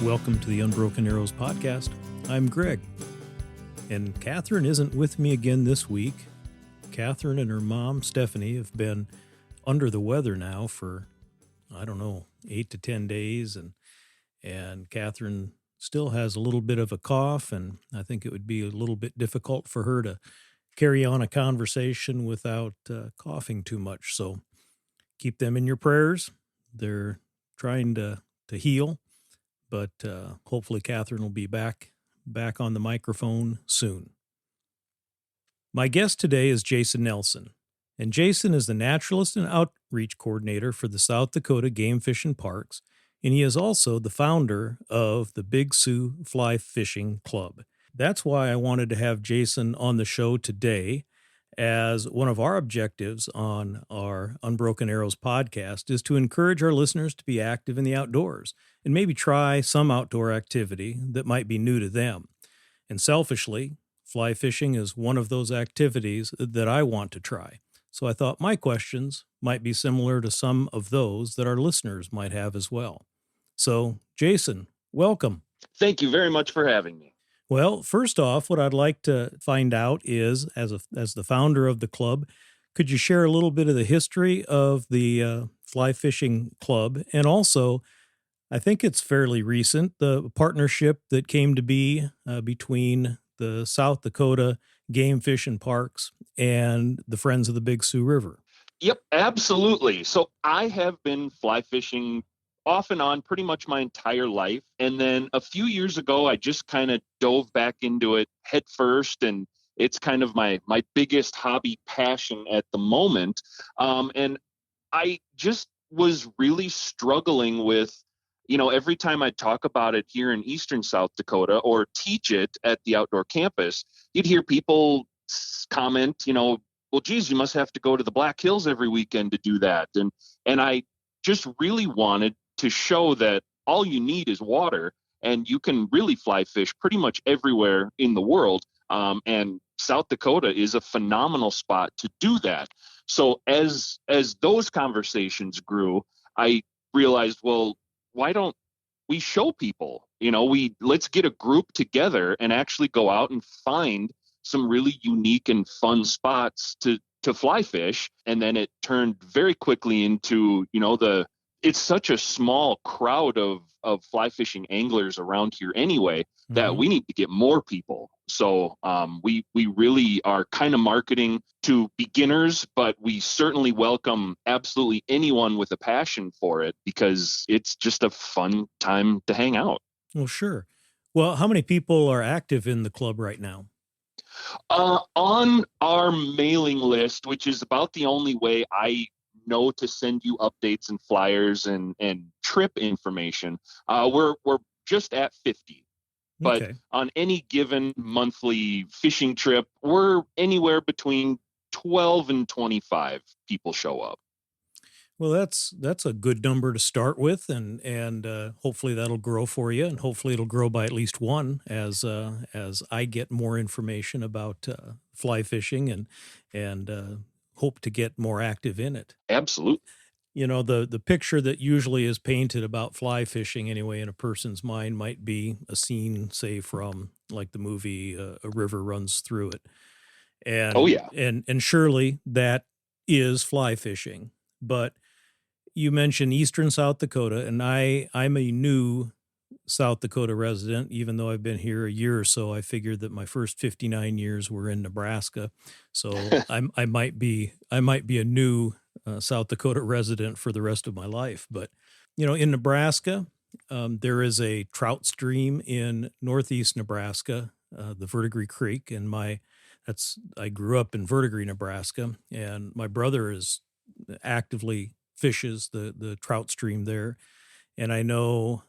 Welcome to the Unbroken Arrows podcast. I'm Greg, and Catherine isn't with me again this week. Catherine and her mom, Stephanie, have been under the weather now for, 8 to 10 days, and Catherine still has a little bit of a cough, and I think it would be a little bit difficult for her to carry on a conversation without coughing too much. So keep them in your prayers. They're trying to heal. But hopefully Catherine will be back on the microphone soon. My guest today is Jason Nelson, and Jason is the naturalist and outreach coordinator for the South Dakota Game Fish and Parks, and he is also the founder of the Big Sioux Fly Fishing Club. That's why I wanted to have Jason on the show today, as one of our objectives on our Unbroken Arrows podcast is to encourage our listeners to be active in the outdoors and maybe try some outdoor activity that might be new to them. And selfishly, fly fishing is one of those activities that I want to try. So I thought my questions might be similar to some of those that our listeners might have as well. So, Jason, welcome. Thank you very much for having me. Well, first off, what I'd like to find out is, as the founder of the club, could you share a little bit of the history of the fly fishing club? And also, I think it's fairly recent, the partnership that came to be between the South Dakota Game Fish and Parks and the Friends of the Big Sioux River. Yep, absolutely. So I have been fly fishing off and on pretty much my entire life. And then a few years ago, I just kind of dove back into it head first. And it's kind of my biggest hobby passion at the moment. And I just was really struggling with, every time I talk about it here in Eastern South Dakota or teach it at the outdoor campus, you'd hear people comment, well, geez, you must have to go to the Black Hills every weekend to do that. And I just really wanted to show that all you need is water, and you can really fly fish pretty much everywhere in the world. And South Dakota is a phenomenal spot to do that. So as those conversations grew, I realized, well, why don't we show people? Let's get a group together and actually go out and find some really unique and fun spots to fly fish. And then it turned very quickly into, it's such a small crowd of fly fishing anglers around here anyway, that we need to get more people. So we really are kind of marketing to beginners, but we certainly welcome absolutely anyone with a passion for it, because it's just a fun time to hang out. Well, sure. Well, how many people are active in the club right now? On our mailing list, which is about the only way I know to send you updates and flyers and trip information, we're just at 50. But okay, on any given monthly fishing trip, we're anywhere between 12 and 25 people show up. Well, that's a good number to start with, and hopefully that'll grow for you, and hopefully it'll grow by at least one as I get more information about fly fishing and hope to get more active in it. Absolutely. The picture that usually is painted about fly fishing anyway in a person's mind might be a scene, say, from like the movie A River Runs Through It. And oh yeah. And surely that is fly fishing. But you mentioned Eastern South Dakota, and I'm a new South Dakota resident. Even though I've been here a year or so, I figured that my first 59 years were in Nebraska. So I might be a new South Dakota resident for the rest of my life. But, in Nebraska, there is a trout stream in northeast Nebraska, the Verdigris Creek. And I grew up in Verdigris, Nebraska, and my brother is actively fishes the trout stream there. And I know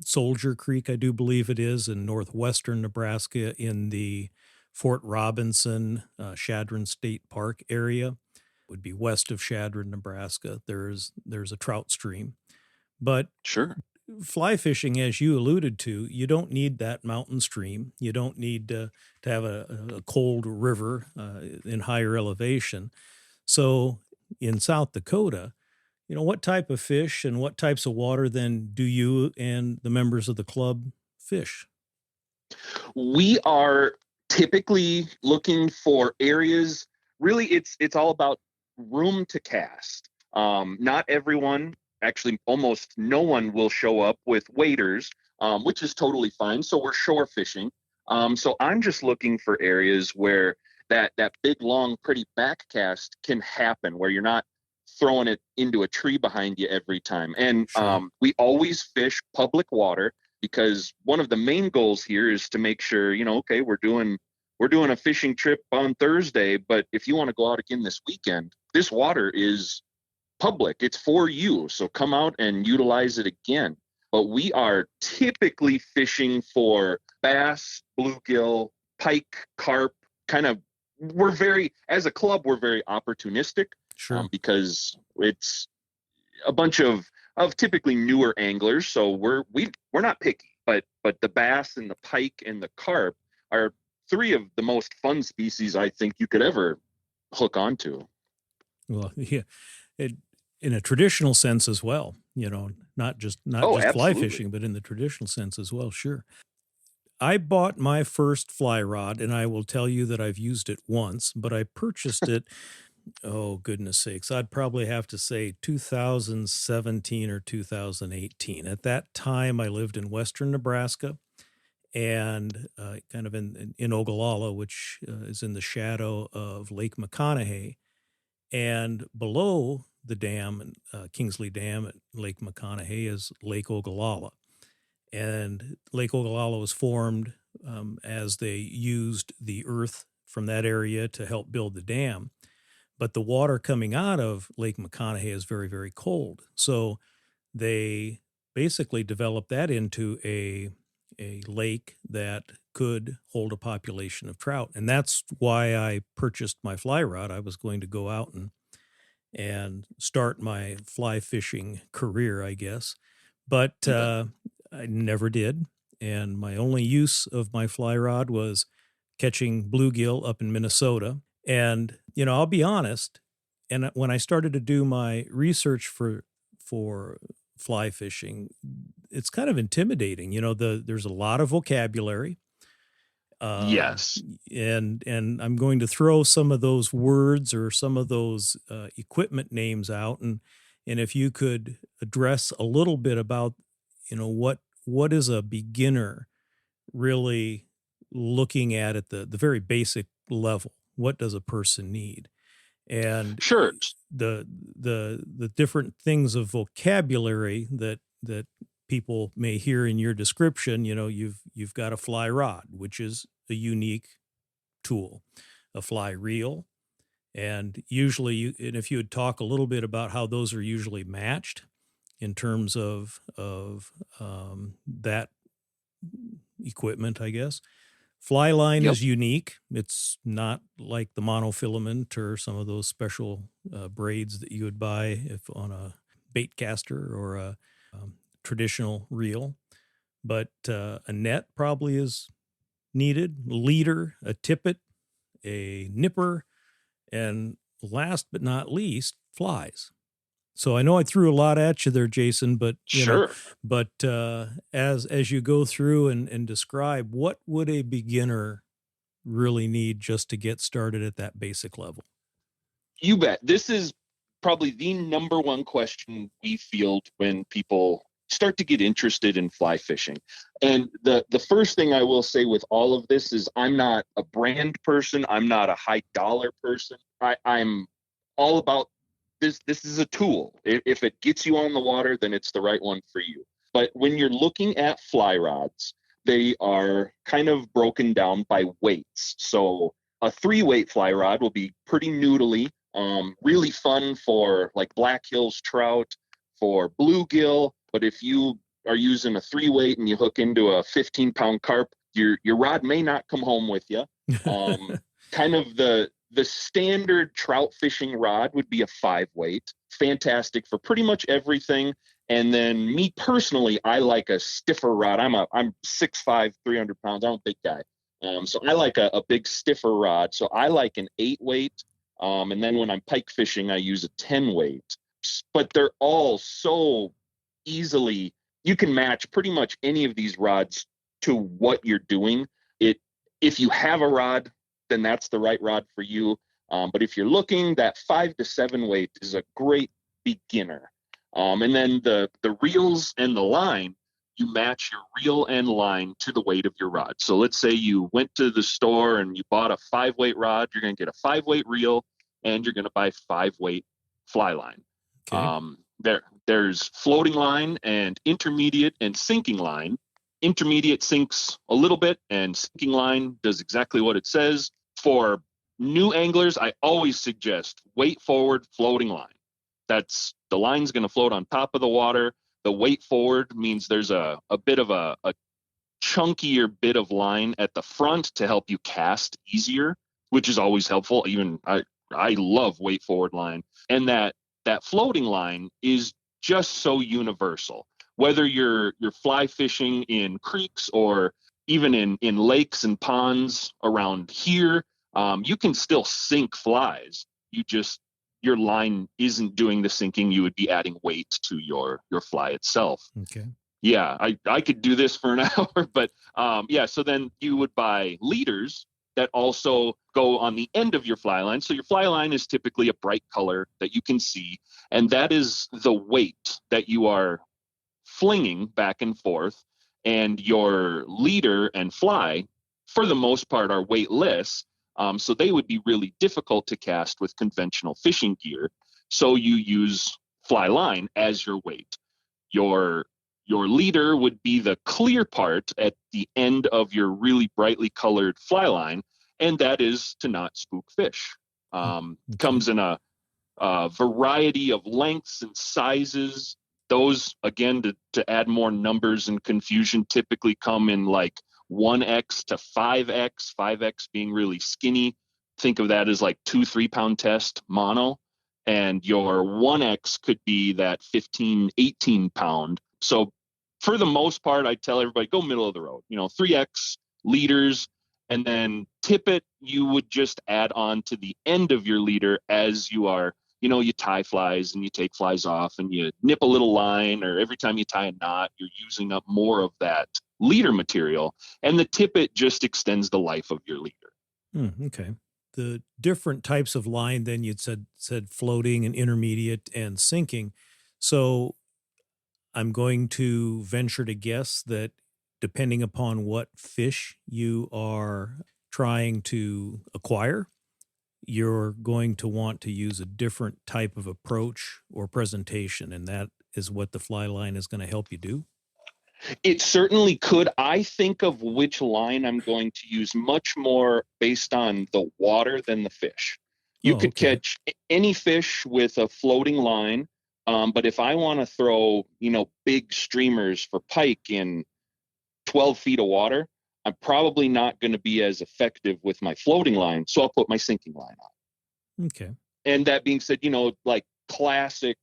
Soldier Creek, I do believe it is, in northwestern Nebraska in the Fort Robinson, Chadron State Park area. Would be west of Chadron, Nebraska. There's a trout stream. But sure, fly fishing, as you alluded to, you don't need that mountain stream. You don't need to have a cold river in higher elevation. So in South Dakota, What type of fish and what types of water then do you and the members of the club fish? We are typically looking for areas. Really, it's all about room to cast. Not everyone, actually, almost no one will show up with waders, which is totally fine. So we're shore fishing. So I'm just looking for areas where that big, long, pretty back cast can happen, where you're not throwing it into a tree behind you every time. And Sure. we always fish public water because one of the main goals here is to make sure, okay, we're doing a fishing trip on Thursday, but if you want to go out again this weekend, this water is public. It's for you. So come out and utilize it again. But we are typically fishing for bass, bluegill, pike, carp, kind of as a club, we're very opportunistic, Sure. because it's a bunch of typically newer anglers. So we're not picky, but the bass and the pike and the carp are three of the most fun species I think you could ever hook onto. Well, yeah, it, in a traditional sense as well, not Oh, just fly absolutely. fishing, but in the traditional sense as well. Sure. I bought my first fly rod, and I will tell you that I've used it once, but I purchased it. Oh, goodness sakes. I'd probably have to say 2017 or 2018. At that time, I lived in western Nebraska and kind of in Ogallala, which is in the shadow of Lake McConaughey. And below the dam, Kingsley Dam at Lake McConaughey, is Lake Ogallala. And Lake Ogallala was formed as they used the earth from that area to help build the dam. But the water coming out of Lake McConaughey is very, very cold. So they basically developed that into a lake that could hold a population of trout. And that's why I purchased my fly rod. I was going to go out and start my fly fishing career, I guess. But You bet. I never did. And my only use of my fly rod was catching bluegill up in Minnesota. And, I'll be honest, and when I started to do my research for fly fishing, it's kind of intimidating. There's a lot of vocabulary. Um, Yes. and I'm going to throw some of those words or some of those equipment names out, and if you could address a little bit about, what is a beginner really looking at the very basic level. What does a person need? And Sure. the different things of vocabulary that people may hear in your description. You've got a fly rod, which is a unique tool, a fly reel, and usually and if you would talk a little bit about how those are usually matched in terms of that equipment, I guess. Fly line Yep. is unique. It's not like the monofilament or some of those special braids that you would buy if on a bait caster or a traditional reel. But a net probably is needed, leader, a tippet, a nipper, and last but not least, flies. So I know I threw a lot at you there, Jason, but Sure. as you go through and describe, what would a beginner really need just to get started at that basic level? You bet. This is probably the number one question we field when people start to get interested in fly fishing. And the first thing I will say with all of this is I'm not a brand person. I'm not a high dollar person. I'm all about this. This is a tool. If it gets you on the water, then it's the right one for you. But when you're looking at fly rods, they are kind of broken down by weights. So a 3-weight fly rod will be pretty noodly, really fun for like Black Hills trout, for bluegill. But if you are using a 3-weight and you hook into a 15-pound carp, your rod may not come home with you. Um, Kind of the standard trout fishing rod would be a 5-weight, fantastic for pretty much everything. And then me personally, I like a stiffer rod. I'm 6'5", 300 pounds. I'm a big guy. So I like a big stiffer rod. So I like an 8-weight. And then when I'm pike fishing, I use a 10-weight but they're all so easily, you can match pretty much any of these rods to what you're doing. If you have a rod, then that's the right rod for you. But if you're looking, that 5 to 7 weight is a great beginner. And then the reels and the line, you match your reel and line to the weight of your rod. So let's say you went to the store and you bought a 5-weight rod, you're going to get a 5-weight reel, and you're going to buy 5-weight fly line. Okay. There's floating line and intermediate and sinking line. Intermediate sinks a little bit, and sinking line does exactly what it says. For new anglers, I always suggest weight forward floating line. That's the line's going to float on top of the water. The weight forward means there's a bit of a chunkier bit of line at the front to help you cast easier, which is always helpful. Even I love weight forward line. And that floating line is just so universal. Whether you're fly fishing in creeks or even in lakes and ponds around here, you can still sink flies. Your line isn't doing the sinking. You would be adding weight to your fly itself. Okay. Yeah, I could do this for an hour, but yeah. So then you would buy leaders that also go on the end of your fly line. So your fly line is typically a bright color that you can see, and that is the weight that you are flinging back and forth. And your leader and fly, for the most part, are weightless. So they would be really difficult to cast with conventional fishing gear. So you use fly line as your weight. Your leader would be the clear part at the end of your really brightly colored fly line, and that is to not spook fish. Okay. Comes in a variety of lengths and sizes. Those, again, to add more numbers and confusion, typically come in like 1X to 5X, 5X being really skinny. Think of that as like 2-3 pound test mono. And your 1X could be that 15, 18 pound. So for the most part, I tell everybody, go middle of the road, 3X leaders, and then tippet, you would just add on to the end of your leader as you are, you tie flies and you take flies off and you nip a little line, or every time you tie a knot, you're using up more of that leader material. And the tippet just extends the life of your leader. Okay. The different types of line, then you'd said floating and intermediate and sinking. So I'm going to venture to guess that depending upon what fish you are trying to acquire, you're going to want to use a different type of approach or presentation, and that is what the fly line is going to help you do. It certainly could. I think of which line I'm going to use much more based on the water than the fish. You could Okay. catch any fish with a floating line, but if I want to throw, big streamers for pike in 12 feet of water, I'm probably not going to be as effective with my floating line, so I'll put my sinking line on. Okay. And that being said, like classic,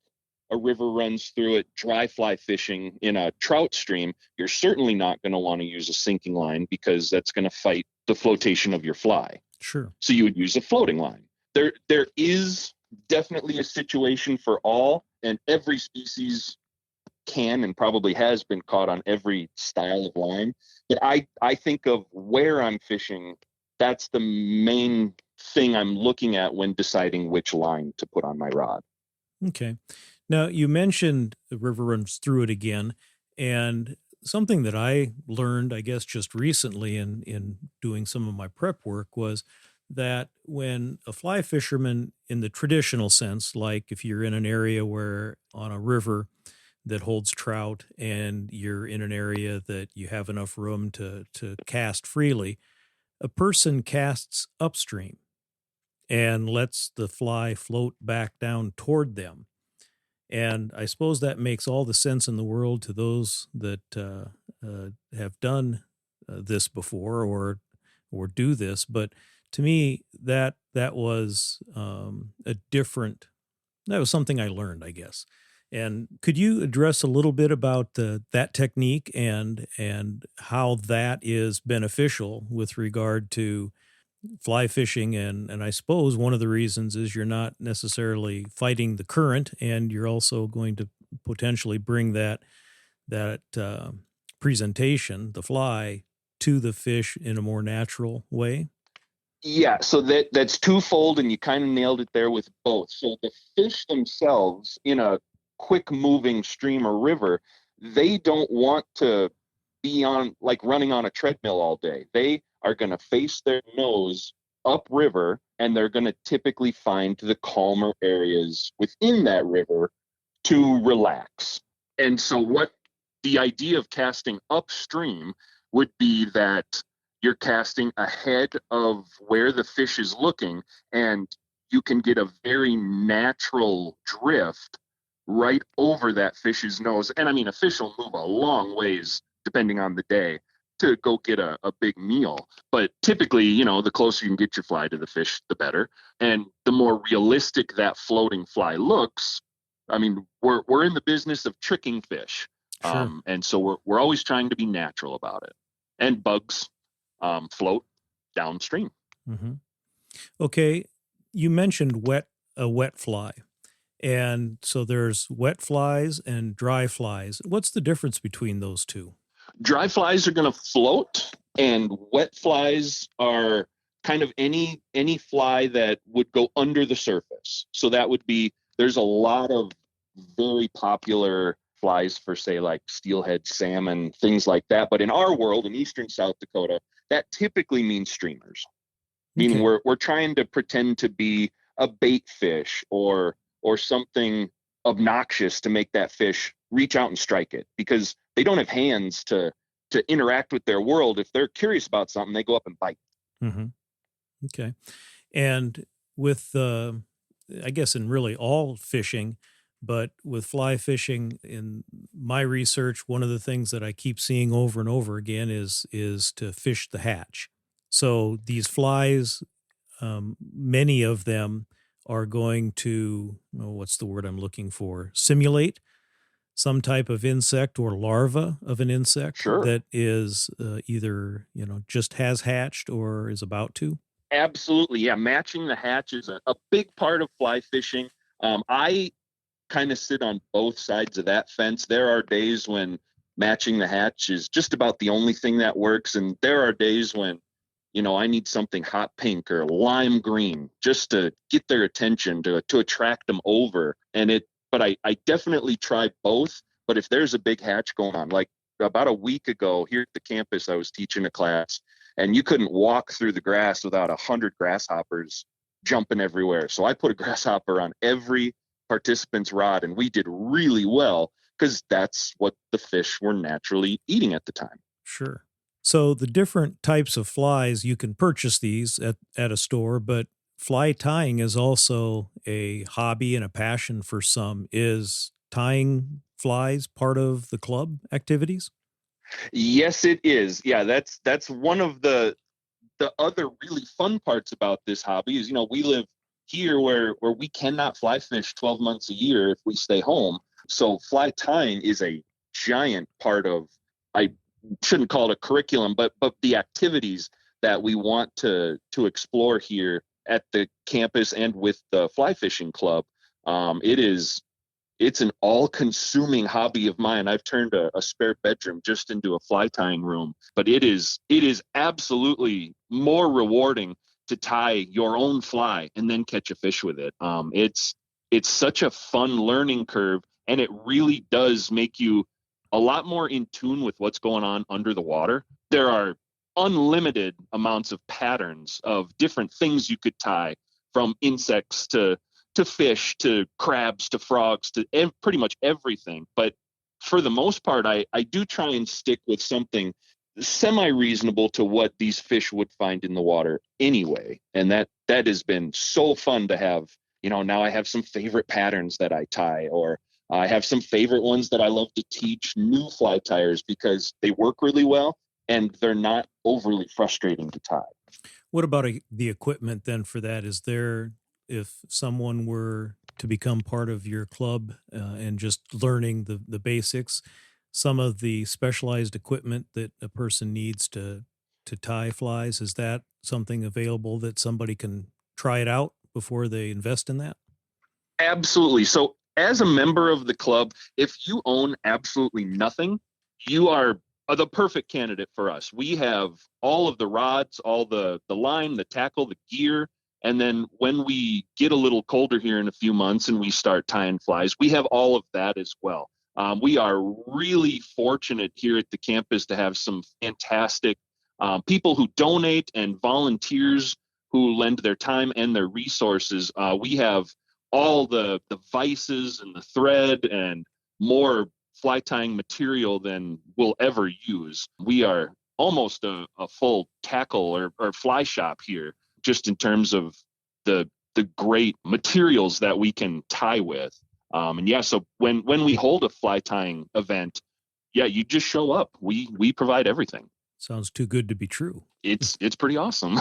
a river runs through it, dry fly fishing in a trout stream, you're certainly not going to want to use a sinking line because that's going to fight the flotation of your fly. Sure. So you would use a floating line. There is definitely a situation for all, and every species can and probably has been caught on every style of line. But I think of where I'm fishing, that's the main thing I'm looking at when deciding which line to put on my rod. Okay. Now, you mentioned the river runs through it again, and something that I learned, I guess, just recently in doing some of my prep work was that when a fly fisherman, in the traditional sense, like if you're in an area where on a river that holds trout and you're in an area that you have enough room to cast freely, a person casts upstream and lets the fly float back down toward them. And I suppose that makes all the sense in the world to those that have done this before or do this. But to me, that was a different. That was something I learned, I guess. And could you address a little bit about that technique and how that is beneficial with regard to fly fishing, and I suppose one of the reasons is you're not necessarily fighting the current, and you're also going to potentially bring that presentation, the fly, to the fish in a more natural way. Yeah, so that's twofold, and you kind of nailed it there with both. So the fish themselves in a quick moving stream or river, they don't want to be on like running on a treadmill all day. They are going to face their nose upriver, and they're going to typically find the calmer areas within that river to relax. And so what the idea of casting upstream would be that you're casting ahead of where the fish is looking, and you can get a very natural drift right over that fish's nose. And I mean, a fish will move a long ways depending on the day to go get a big meal. But typically, the closer you can get your fly to the fish, the better. And the more realistic that floating fly looks, I mean, we're in the business of tricking fish. Sure. And so we're always trying to be natural about it. And bugs float downstream. Hmm. Okay, you mentioned a wet fly. And so there's wet flies and dry flies. What's the difference between those two? Dry flies are going to float, and wet flies are kind of any fly that would go under the surface. So that would be, there's a lot of very popular flies for, say, like steelhead salmon, things like that. But in our world, in eastern South Dakota, that typically means streamers, meaning Okay. we're trying to pretend to be a bait fish or something obnoxious to make that fish reach out and strike it, because they don't have hands to interact with their world. If they're curious about something, they go up and bite. Hmm. Okay. And with, I guess, in really all fishing, but with fly fishing, in my research, one of the things that I keep seeing over and over again is to fish the hatch. So these flies, many of them are going to, oh, what's the word I'm looking for? Simulate some type of insect or larva of an insect Sure. that is either, just has hatched or is about to. Absolutely. Yeah. Matching the hatch is a big part of fly fishing. I kind of sit on both sides of that fence. There are days when matching the hatch is just about the only thing that works. And there are days when, I need something hot pink or lime green just to get their attention, to attract them over. But I definitely try both. But if there's a big hatch going on, like about a week ago here at the campus, I was teaching a class, and you couldn't walk through the grass without 100 grasshoppers jumping everywhere. So I put a grasshopper on every participant's rod, and we did really well because that's what the fish were naturally eating at the time. Sure. So the different types of flies, you can purchase these at a store, but fly tying is also a hobby and a passion for some. Is tying flies part of the club activities? Yes, it is. Yeah, that's one of the other really fun parts about this hobby is, we live here where we cannot fly fish 12 months a year if we stay home. So fly tying is a giant part of, I shouldn't call it a curriculum, but the activities that we want to explore here at the campus and with the fly fishing club. It's an all-consuming hobby of mine. I've turned a spare bedroom just into a fly tying room, but it is absolutely more rewarding to tie your own fly and then catch a fish with it. It's such a fun learning curve, and it really does make you a lot more in tune with what's going on under the water. There are unlimited amounts of patterns of different things you could tie, from insects to fish to crabs to frogs to pretty much everything. But for the most part, I do try and stick with something semi reasonable to what these fish would find in the water anyway. And that has been so fun to have. Now I have some favorite patterns that I tie, or I have some favorite ones that I love to teach new fly tires because they work really well and they're not overly frustrating to tie. What about the equipment then for that? Is there, if someone were to become part of your club and just learning the basics, some of the specialized equipment that a person needs to to tie flies? Is that something available that somebody can try it out before they invest in that? Absolutely. So as a member of the club, if you own absolutely nothing, you are the perfect candidate for us. We have all of the rods, all the line, the tackle, the gear. And then when we get a little colder here in a few months and we start tying flies, we have all of that as well. We are really fortunate here at the campus to have some fantastic people who donate and volunteers who lend their time and their resources. We have all the vices and the thread and more fly tying material than we'll ever use. We are almost a full tackle or fly shop here, just in terms of the great materials that we can tie with. And yeah, so when we hold a fly tying event, yeah, you just show up. We provide everything. Sounds too good to be true. It's pretty awesome.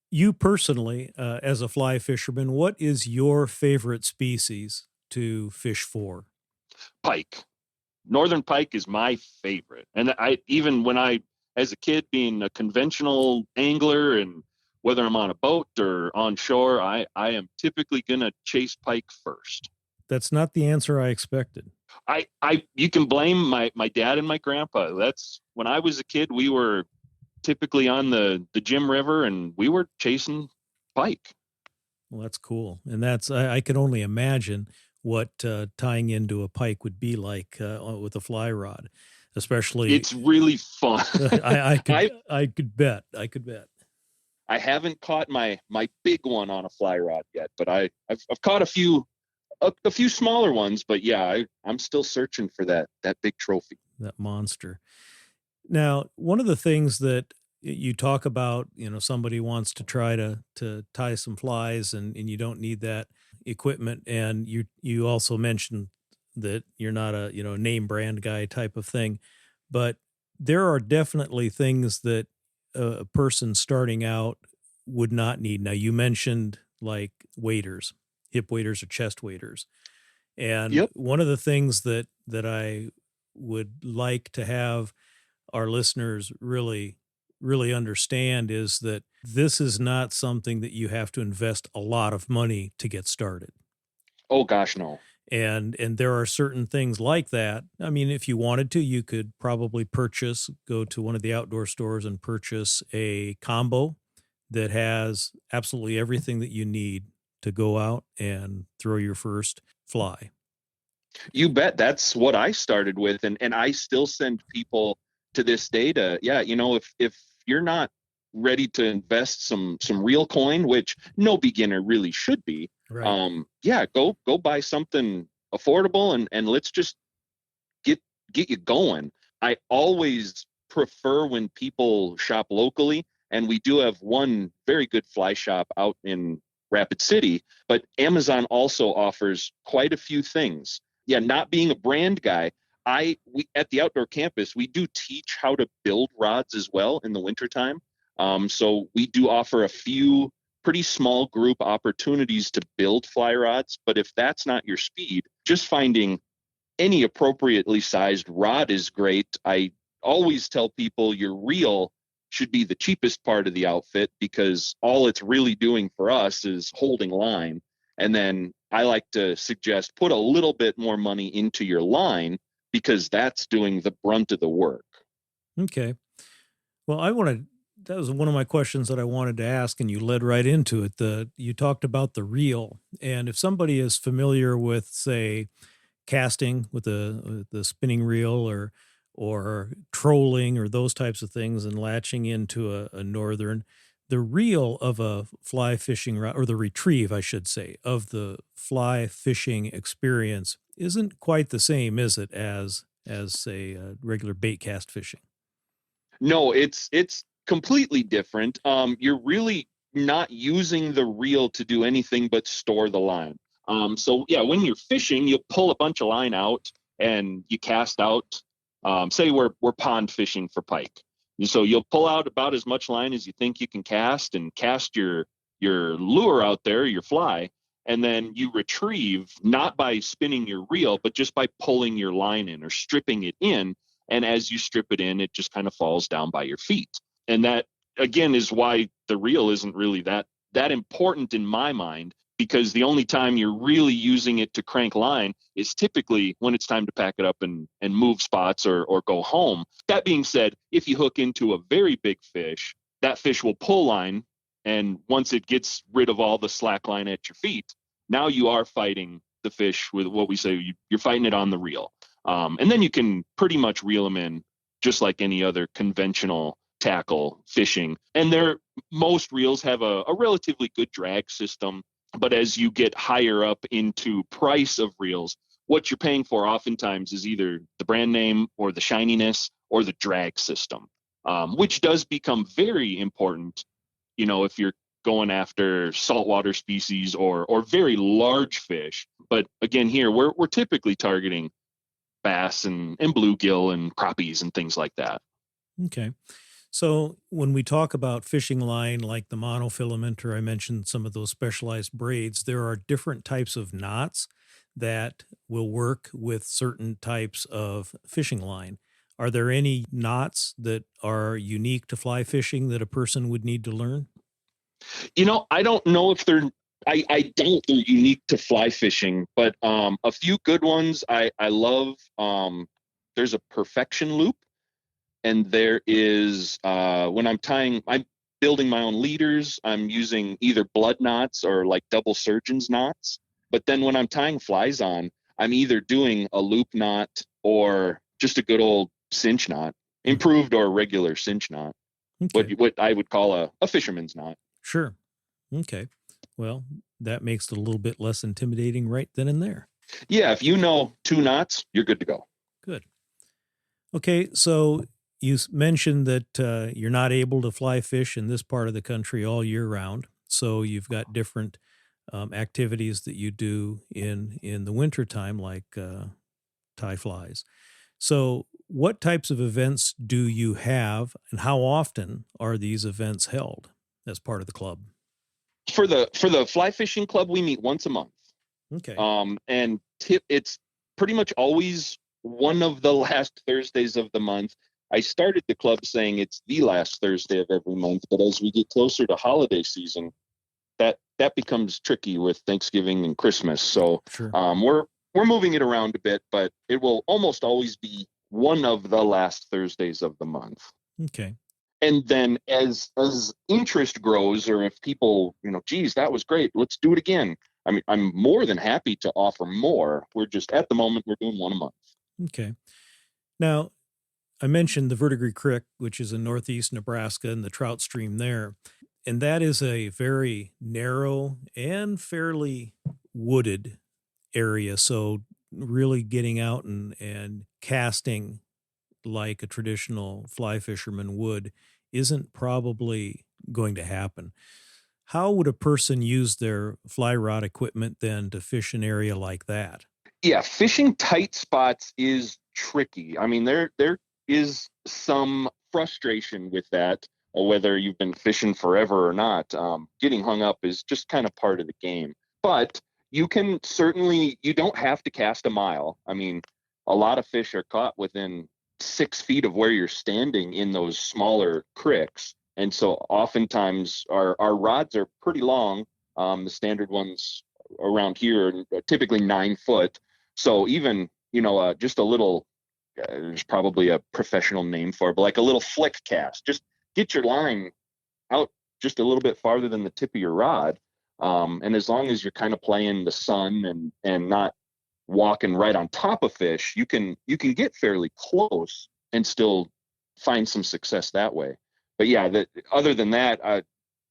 You personally, as a fly fisherman, what is your favorite species to fish for? Pike. Northern pike is my favorite. And I even when I as a kid being a conventional angler and whether I'm on a boat or on shore, I am typically gonna chase pike first. That's not the answer I expected. I you can blame my dad and my grandpa. That's when I was a kid, we were typically on the Jim River and we were chasing pike. Well, that's cool. And I can only imagine what tying into a pike would be like with a fly rod, especially. It's really fun. I could bet. I could bet. I haven't caught my big one on a fly rod yet, but I've caught a few smaller ones. But yeah, I'm still searching for that big trophy. That monster. Now, one of the things that you talk about, somebody wants to try to tie some flies and you don't need that equipment. And you also mentioned that you're not a, name brand guy type of thing, but there are definitely things that a person starting out would not need. Now, you mentioned like waders, hip waders or chest waders. And Yep. One of the things that I would like to have our listeners really understand is that this is not something that you have to invest a lot of money to get started. Oh gosh, no. And there are certain things like that. I mean, if you wanted to, you could probably go to one of the outdoor stores and purchase a combo that has absolutely everything that you need to go out and throw your first fly. You bet. That's what I started with. And I still send people to this day to, if you're not ready to invest some real coin, which no beginner really should be, right. Go buy something affordable and let's just get you going. I always prefer when people shop locally, and we do have one very good fly shop out in Rapid City, but Amazon also offers quite a few things. Yeah, not being a brand guy, we at the outdoor campus, we do teach how to build rods as well in the wintertime. So we do offer a few pretty small group opportunities to build fly rods. But if that's not your speed, just finding any appropriately sized rod is great. I always tell people your reel should be the cheapest part of the outfit because all it's really doing for us is holding line. And then I like to suggest put a little bit more money into your line because that's doing the brunt of the work. Okay. Well, that was one of my questions that I wanted to ask, and you led right into it. You talked about the reel, and if somebody is familiar with, say, casting with the spinning reel or trolling or those types of things and latching into a northern, the reel of a fly fishing rod, or the retrieve, I should say, of the fly fishing experience isn't quite the same, is it, as say regular bait cast fishing? No, it's completely different. You're really not using the reel to do anything but store the line. So yeah, when you're fishing, you'll pull a bunch of line out and you cast out. Say we're pond fishing for pike. So you'll pull out about as much line as you think you can cast and cast your lure out there, your fly, and then you retrieve not by spinning your reel, but just by pulling your line in or stripping it in. And as you strip it in, it just kind of falls down by your feet. And that, again, is why the reel isn't really that important in my mind, because the only time you're really using it to crank line is typically when it's time to pack it up and move spots or go home. That being said, if you hook into a very big fish, that fish will pull line. And once it gets rid of all the slack line at your feet, now you are fighting the fish with what we say, you're fighting it on the reel. And then you can pretty much reel them in just like any other conventional tackle fishing. And most reels have a relatively good drag system. But as you get higher up into price of reels, what you're paying for oftentimes is either the brand name or the shininess or the drag system, which does become very important, if you're going after saltwater species or very large fish. But again, here we're typically targeting bass and bluegill and crappies and things like that. Okay. So when we talk about fishing line like the monofilament, or I mentioned some of those specialized braids, there are different types of knots that will work with certain types of fishing line. Are there any knots that are unique to fly fishing that a person would need to learn? I don't know if I doubt they're unique to fly fishing, but a few good ones I love. There's a perfection loop. And there is, when I'm building my own leaders, I'm using either blood knots or like double surgeon's knots. But then when I'm tying flies on, I'm either doing a loop knot or just a good old cinch knot, improved or regular cinch knot, Okay. what I would call a fisherman's knot. Sure. Okay. Well, that makes it a little bit less intimidating right then and there. Yeah, if you know 2 knots, you're good to go. Good. Okay, so you mentioned that you're not able to fly fish in this part of the country all year round. So you've got different activities that you do in the wintertime, like tie flies. So what types of events do you have, and how often are these events held as part of the club? For the fly fishing club, we meet once a month. Okay. And it's pretty much always one of the last Thursdays of the month. I started the club saying it's the last Thursday of every month, but as we get closer to holiday season, that becomes tricky with Thanksgiving and Christmas. So Sure. We're moving it around a bit, but it will almost always be one of the last Thursdays of the month. Okay. And then as interest grows, or if people, geez, that was great, let's do it again. I mean, I'm more than happy to offer more. We're just, at the moment, we're doing one a month. Okay. Now, I mentioned the Verdigris Creek, which is in northeast Nebraska, and the trout stream there. And that is a very narrow and fairly wooded area. So really getting out and casting like a traditional fly fisherman would isn't probably going to happen. How would a person use their fly rod equipment then to fish an area like that? Yeah, fishing tight spots is tricky. I mean, there is some frustration with that, whether you've been fishing forever or not. Getting hung up is just kind of part of the game. But you don't have to cast a mile. I mean, a lot of fish are caught within 6 feet of where you're standing in those smaller creeks. And so oftentimes our rods are pretty long. The standard ones around here are typically 9 foot. So even, just a little, there's probably a professional name for it, but like a little flick cast, just get your line out just a little bit farther than the tip of your rod. And as long as you're kind of playing the sun and not walking right on top of fish, you can get fairly close and still find some success that way. But yeah, other than that,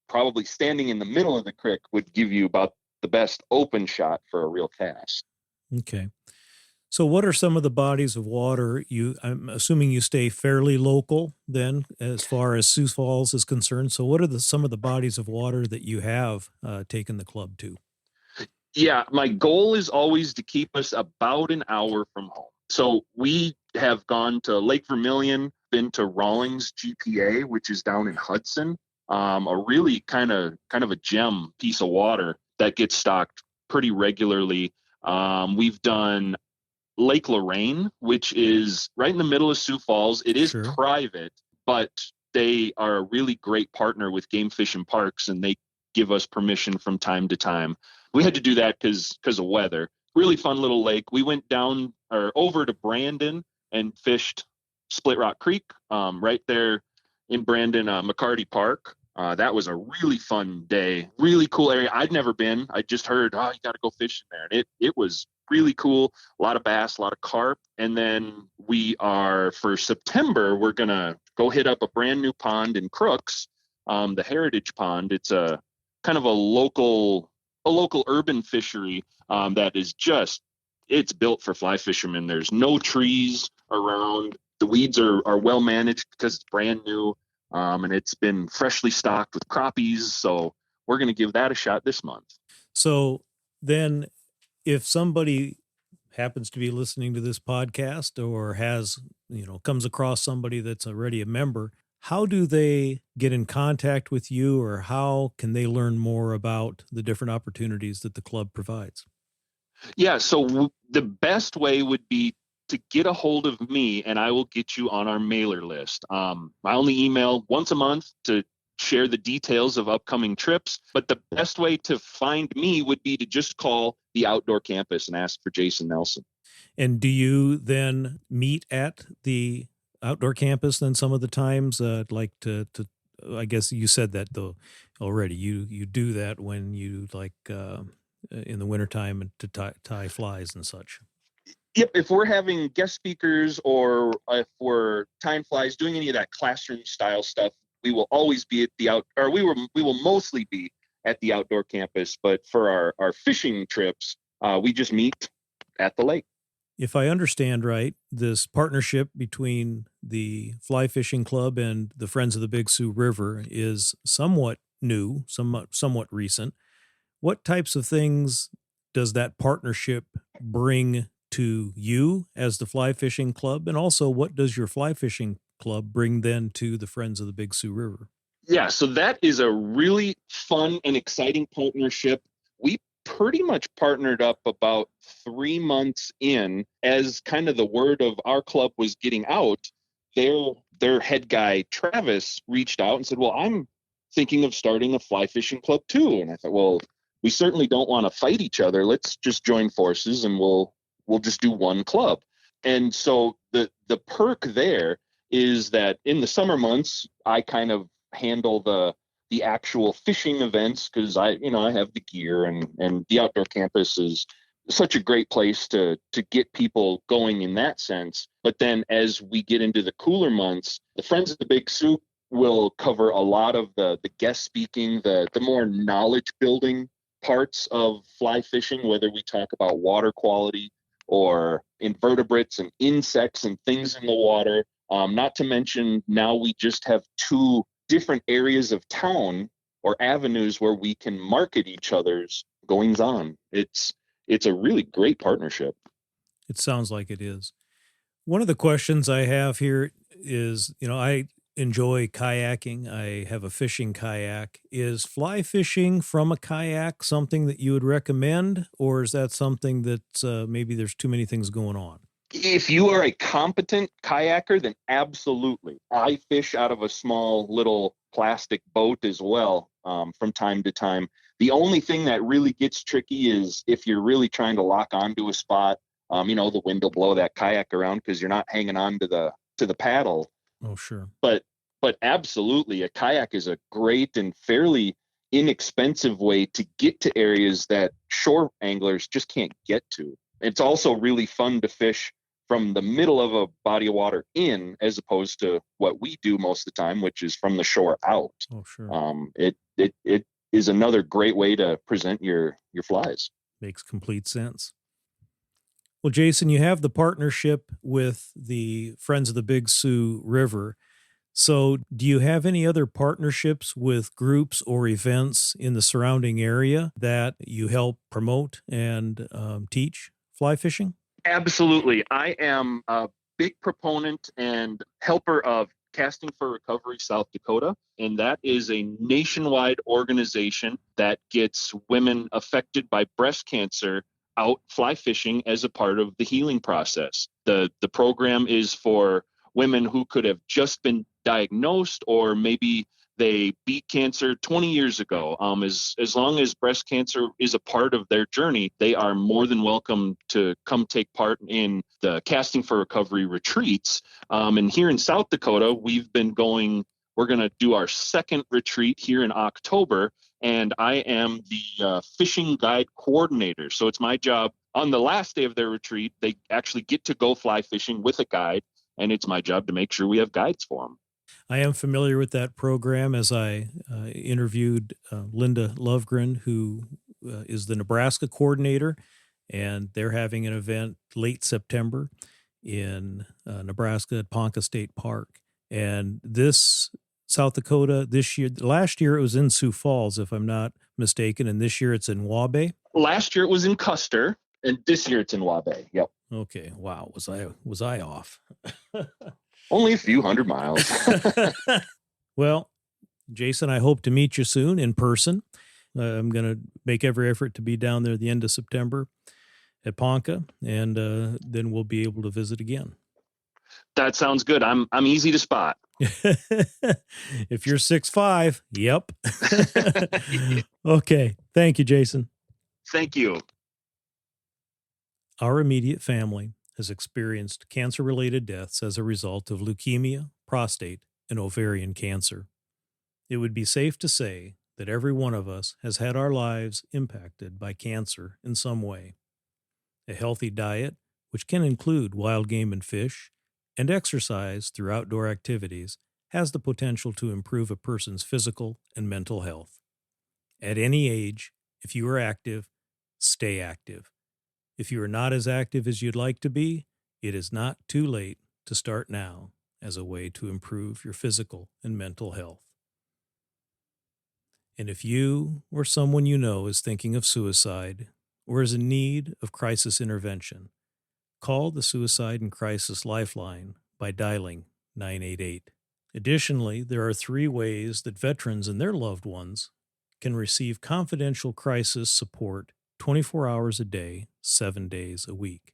probably standing in the middle of the creek would give you about the best open shot for a real cast. Okay. So what are some of the bodies of water I'm assuming you stay fairly local then as far as Sioux Falls is concerned. So what are some of the bodies of water that you have taken the club to? Yeah, my goal is always to keep us about an hour from home. So we have gone to Lake Vermilion, been to Rawlings GPA, which is down in Hudson, a really kind of a gem piece of water that gets stocked pretty regularly. We've done Lake Lorraine, which is right in the middle of Sioux Falls. It is Sure. private, but they are a really great partner with Game Fish and Parks, and they give us permission from time to time. We had to do that because of weather. Really fun little lake. We went down or over to Brandon and fished Split Rock Creek, right there in Brandon, McCarty Park. That was a really fun day. Really cool area. I'd never been. I just heard, oh, you got to go fishing there. And it was really cool. A lot of bass, a lot of carp. And then for September, we're going to go hit up a brand new pond in Crooks, the Heritage Pond. It's a kind of a local urban fishery that is it's built for fly fishermen. There's no trees around. The weeds are well managed because it's brand new, and it's been freshly stocked with crappies. So we're going to give that a shot this month. So then if somebody happens to be listening to this podcast or comes across somebody that's already a member, how do they get in contact with you, or how can they learn more about the different opportunities that the club provides? Yeah, so the best way would be to get a hold of me, and I will get you on our mailer list. I only email once a month to share the details of upcoming trips, but the best way to find me would be to just call the outdoor campus and ask for Jason Nelson. And do you then meet at the outdoor campus then some of the times? Like to I guess you said that though already. You do that when you in the wintertime and to tie flies and such. Yep, if we're having guest speakers or if we're tying flies, doing any of that classroom style stuff, we will always be at we will mostly be at the outdoor campus. But for our fishing trips, we just meet at the lake. If I understand right, this partnership between the Fly Fishing Club and the Friends of the Big Sioux River is somewhat new, somewhat recent. What types of things does that partnership bring to you as the Fly Fishing Club? And also, what does your Fly Fishing Club bring then to the Friends of the Big Sioux River? Yeah, so that is a really fun and exciting partnership. We pretty much partnered up about 3 months in as kind of the word of our club was getting out. Their head guy, Travis, reached out and said, well, I'm thinking of starting a fly fishing club too. And I thought, well, we certainly don't want to fight each other. Let's just join forces and we'll just do one club. And so the perk there is that in the summer months, I kind of handle the actual fishing events because I have the gear and the outdoor campus is such a great place to get people going in that sense. But then as we get into the cooler months, the Friends of the Big Sioux will cover a lot of the guest speaking, the more knowledge building parts of fly fishing, whether we talk about water quality or invertebrates and insects and things in the water. Not to mention now we just have 2 different areas of town or avenues where we can market each other's goings on. It's a really great partnership. It sounds like it is. One of the questions I have here is, I enjoy kayaking. I have a fishing kayak. Is fly fishing from a kayak something that you would recommend, or is that something that maybe there's too many things going on? If you are a competent kayaker, then absolutely. I fish out of a small little plastic boat as well from time to time. The only thing that really gets tricky is if you're really trying to lock onto a spot, the wind will blow that kayak around because you're not hanging on to the paddle. Oh, sure. But absolutely, a kayak is a great and fairly inexpensive way to get to areas that shore anglers just can't get to. It's also really fun to fish from the middle of a body of water in, as opposed to what we do most of the time, which is from the shore out. Oh, sure. It is another great way to present your flies. Makes complete sense. Well, Jason, you have the partnership with the Friends of the Big Sioux River. So do you have any other partnerships with groups or events in the surrounding area that you help promote and teach fly fishing? Absolutely. I am a big proponent and helper of Casting for Recovery South Dakota, and that is a nationwide organization that gets women affected by breast cancer out fly fishing as a part of the healing process. The program is for women who could have just been diagnosed, or maybe they beat cancer 20 years ago. As long as breast cancer is a part of their journey, they are more than welcome to come take part in the Casting for Recovery retreats. And here in South Dakota, we're going to do our second retreat here in October, and I am the fishing guide coordinator. So it's my job on the last day of their retreat. They actually get to go fly fishing with a guide, and it's my job to make sure we have guides for them. I am familiar with that program, as I interviewed Linda Lovegren, who is the Nebraska coordinator, and they're having an event late September in Nebraska at Ponca State Park. And this South Dakota this year, last year it was in Sioux Falls, if I'm not mistaken, and this year it's in Waubay. Last year it was in Custer, and this year it's in Waubay. Yep. Okay. Wow. Was I off? Only a few hundred miles. Well, Jason, I hope to meet you soon in person. I'm going to make every effort to be down there at the end of September at Ponca, and then we'll be able to visit again. That sounds good. I'm easy to spot. If you're 6'5", yep. Okay. Thank you, Jason. Thank you. Our immediate family has experienced cancer-related deaths as a result of leukemia, prostate, and ovarian cancer. It would be safe to say that every one of us has had our lives impacted by cancer in some way. A healthy diet, which can include wild game and fish, and exercise through outdoor activities, has the potential to improve a person's physical and mental health. At any age, if you are active, stay active. If you are not as active as you'd like to be, it is not too late to start now as a way to improve your physical and mental health. And if you or someone you know is thinking of suicide or is in need of crisis intervention, call the Suicide and Crisis Lifeline by dialing 988. Additionally, there are 3 ways that veterans and their loved ones can receive confidential crisis support 24 hours a day, 7 days a week.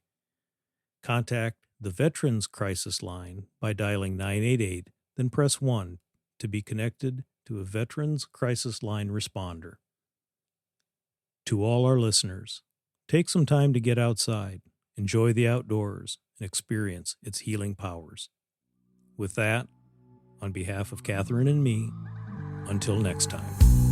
Contact the Veterans Crisis Line by dialing 988, then press 1 to be connected to a Veterans Crisis Line responder. To all our listeners, take some time to get outside, enjoy the outdoors, and experience its healing powers. With that, on behalf of Catherine and me, until next time.